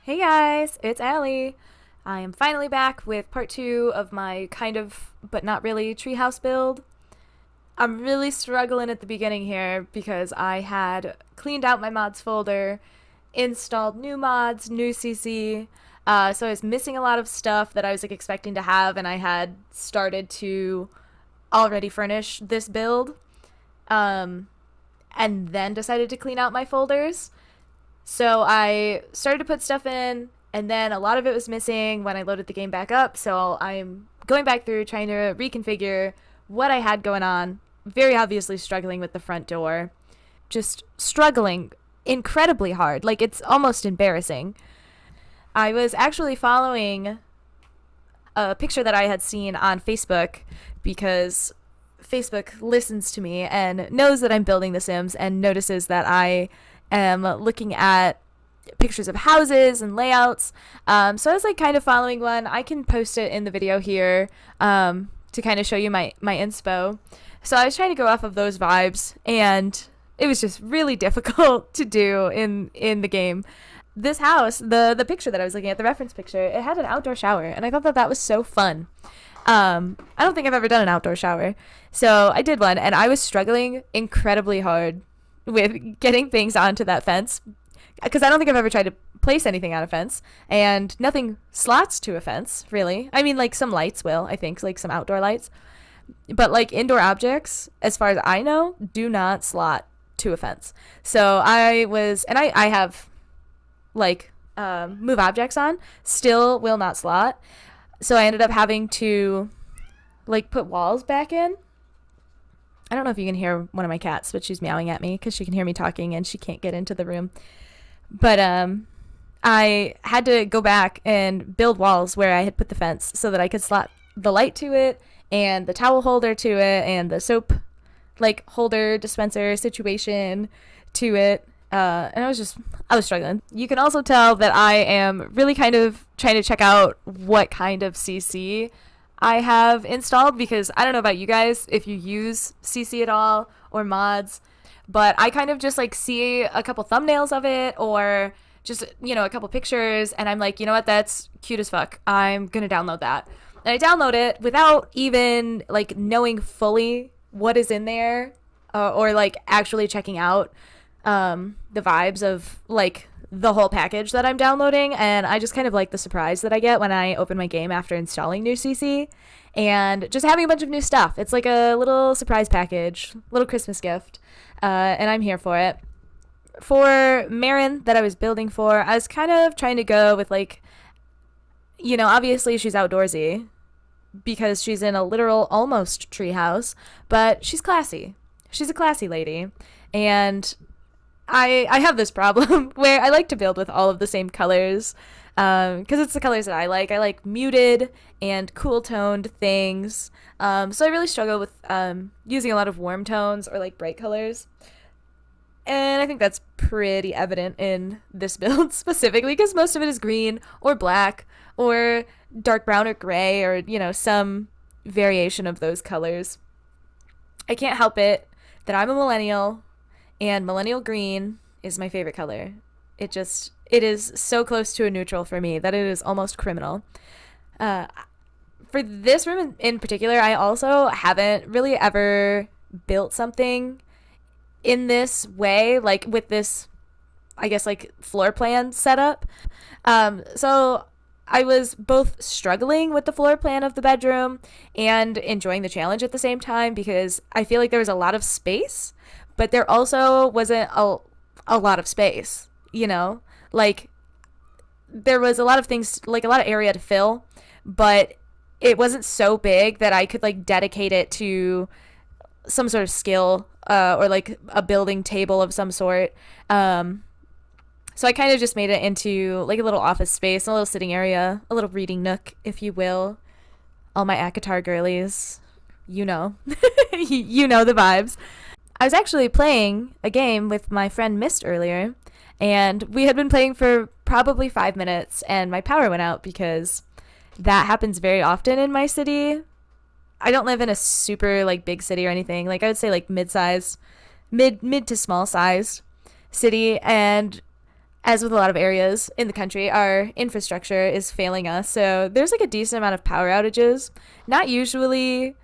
Hey guys, it's Allie. I am finally back with part two of my kind of, but not really, treehouse build. I'm really struggling at the beginning here because I had cleaned out my mods folder, installed new mods, new CC, so I was missing a lot of stuff that I was expecting to have, and I had started to already furnish this build, um, and then decided to clean out my folders. So I started to put stuff in, and then a lot of it was missing when I loaded the game back up. So I'm going back through trying to reconfigure what I had going on. Very obviously struggling with the front door. Just struggling incredibly hard. Like, it's almost embarrassing. I was actually following a picture that I had seen on Facebook because Facebook listens to me and knows that I'm building The Sims and notices that I am looking at pictures of houses and layouts. So I was kind of following one. I can post it in the video here to kind of show you my inspo. So I was trying to go off of those vibes, and it was just really difficult to do in the game. This house, the picture that I was looking at, the reference picture, it had an outdoor shower, and I thought that was so fun. I don't think I've ever done an outdoor shower. So I did one, and I was struggling incredibly hard with getting things onto that fence because I don't think I've ever tried to place anything on a fence, and nothing slots to a fence, really. I mean, some lights will, I think, some outdoor lights. But indoor objects, as far as I know, do not slot to a fence. So I have move objects on, still will not slot. So I ended up having to put walls back in. I don't know if you can hear one of my cats, but she's meowing at me because she can hear me talking and she can't get into the room. But I had to go back and build walls where I had put the fence so that I could slot the light to it and the towel holder to it and the soap holder dispenser situation to it. And I was struggling. You can also tell that I am really kind of trying to check out what kind of CC I have installed, because I don't know about you guys if you use CC at all or mods, but I kind of just see a couple thumbnails of it or just, a couple pictures, and I'm like, you know what, that's cute as fuck. I'm going to download that. And I download it without even knowing fully what is in there or actually checking out the vibes of the whole package that I'm downloading, and I just kind of like the surprise that I get when I open my game after installing new CC and just having a bunch of new stuff. It's like a little surprise package, little Christmas gift, and I'm here for it. For Marin that I was building for, I was kind of trying to go with obviously she's outdoorsy because she's in a literal almost treehouse, but she's classy. She's a classy lady, and I have this problem where I like to build with all of the same colors because it's the colors that I like. I like muted and cool toned things. So I really struggle with using a lot of warm tones or bright colors. And I think that's pretty evident in this build specifically because most of it is green or black or dark brown or gray or, some variation of those colors. I can't help it that I'm a millennial, and millennial green is my favorite color. It is so close to a neutral for me that it is almost criminal. For this room in particular, I also haven't really ever built something in this way, with this, I guess, floor plan setup. So I was both struggling with the floor plan of the bedroom and enjoying the challenge at the same time because I feel like there was a lot of space, but there also wasn't a lot of space, there was a lot of things, a lot of area to fill, but it wasn't so big that I could dedicate it to some sort of skill or a building table of some sort. So I kind of just made it into a little office space, a little sitting area, a little reading nook, if you will. All my ACOTAR girlies, you know the vibes. I was actually playing a game with my friend Mist earlier, and we had been playing for probably 5 minutes, and my power went out because that happens very often in my city. I don't live in a super big city or anything. I would say mid-sized, mid to small sized city, and as with a lot of areas in the country, our infrastructure is failing us. So there's like a decent amount of power outages. Not usually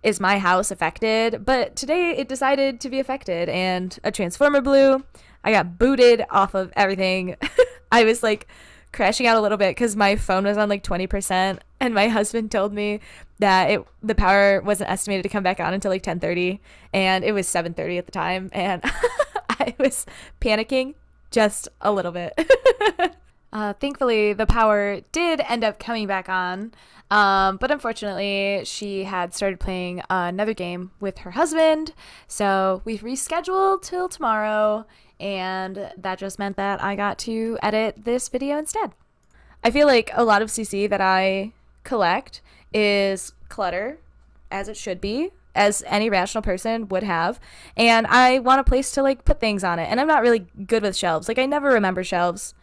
is my house affected, but today it decided to be affected and a transformer blew. I got booted off of everything. I was like crashing out a little bit because my phone was on like 20%, and my husband told me that the power wasn't estimated to come back on until like 10:30, and it was 7:30 at the time, and I was panicking just a little bit. Thankfully, the power did end up coming back on, but unfortunately, she had started playing another game with her husband, so we rescheduled till tomorrow, and that just meant that I got to edit this video instead. I feel like a lot of CC that I collect is clutter, as it should be, as any rational person would have, and I want a place to like put things on it, and I'm not really good with shelves. Like, I never remember shelves.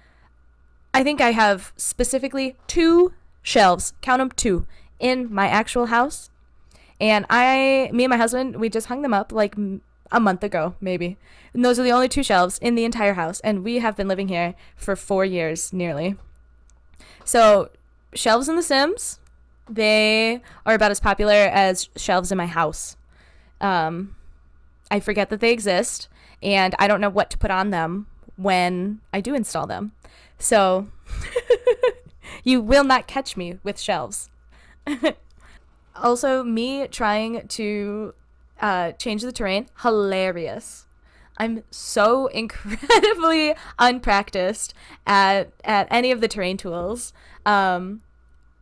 I think I have specifically 2 shelves, count them 2, in my actual house, and me and my husband, we just hung them up like a month ago, maybe, and those are the only 2 shelves in the entire house, and we have been living here for 4 years nearly. So shelves in The Sims, they are about as popular as shelves in my house. I forget that they exist, and I don't know what to put on them when I do install them. So you will not catch me with shelves. Also, me trying to change the terrain, hilarious. I'm so incredibly unpracticed at any of the terrain tools.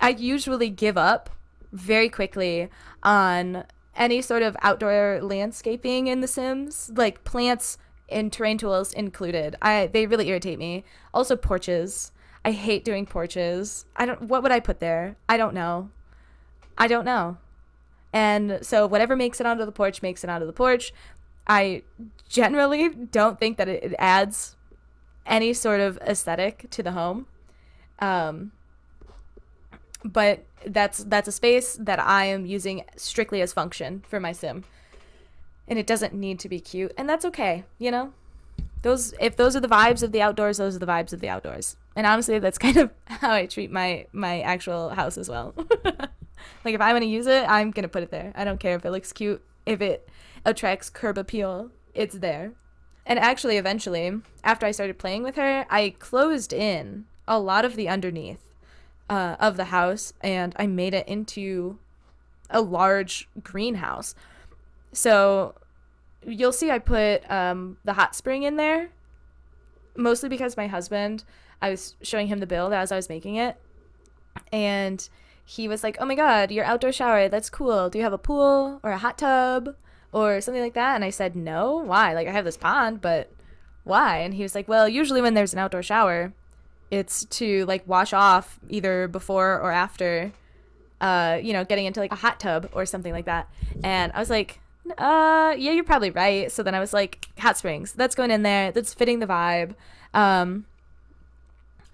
I usually give up very quickly on any sort of outdoor landscaping in The Sims, like plants and terrain tools included. They really irritate me. Also porches. I hate doing porches. What would I put there? I don't know. And so whatever makes it onto the porch makes it onto the porch. I generally don't think that it adds any sort of aesthetic to the home. But that's a space that I am using strictly as function for my sim. And it doesn't need to be cute, and that's okay, you know? If those are the vibes of the outdoors, those are the vibes of the outdoors. And honestly, that's kind of how I treat my actual house as well. Like, if I'm going to use it, I'm going to put it there. I don't care if it looks cute, if it attracts curb appeal, it's there. And actually, eventually, after I started playing with her, I closed in a lot of the underneath of the house, and I made it into a large greenhouse. So you'll see I put the hot spring in there, mostly because my husband, I was showing him the build as I was making it, and he was like, oh my god, your outdoor shower, that's cool. Do you have a pool or a hot tub or something like that? And I said, no. Why? Like, I have this pond, but why? And he was like, well, usually when there's an outdoor shower, it's to like wash off either before or after getting into like a hot tub or something like that. And I was like, yeah, you're probably right. So then I was like, hot springs, that's going in there, that's fitting the vibe.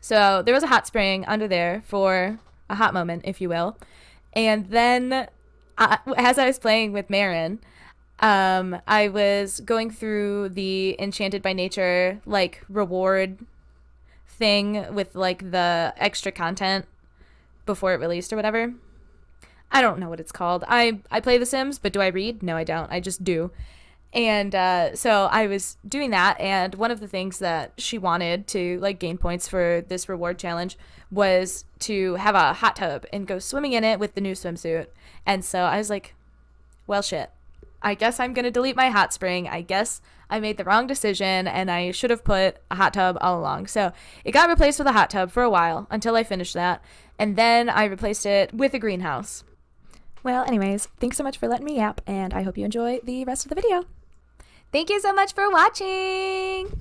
So there was a hot spring under there for a hot moment, if you will. And then as I was playing with Marin, I was going through the Enchanted by Nature like reward thing with like the extra content before it released or whatever. I don't know what it's called. I play The Sims, but do I read? No, I don't. I just do. And so I was doing that, and one of the things that she wanted to like gain points for this reward challenge was to have a hot tub and go swimming in it with the new swimsuit. And so I was like, well, shit. I guess I'm going to delete my hot spring. I guess I made the wrong decision, and I should have put a hot tub all along. So it got replaced with a hot tub for a while until I finished that. And then I replaced it with a greenhouse. Well, anyways, thanks so much for letting me yap, and I hope you enjoy the rest of the video. Thank you so much for watching!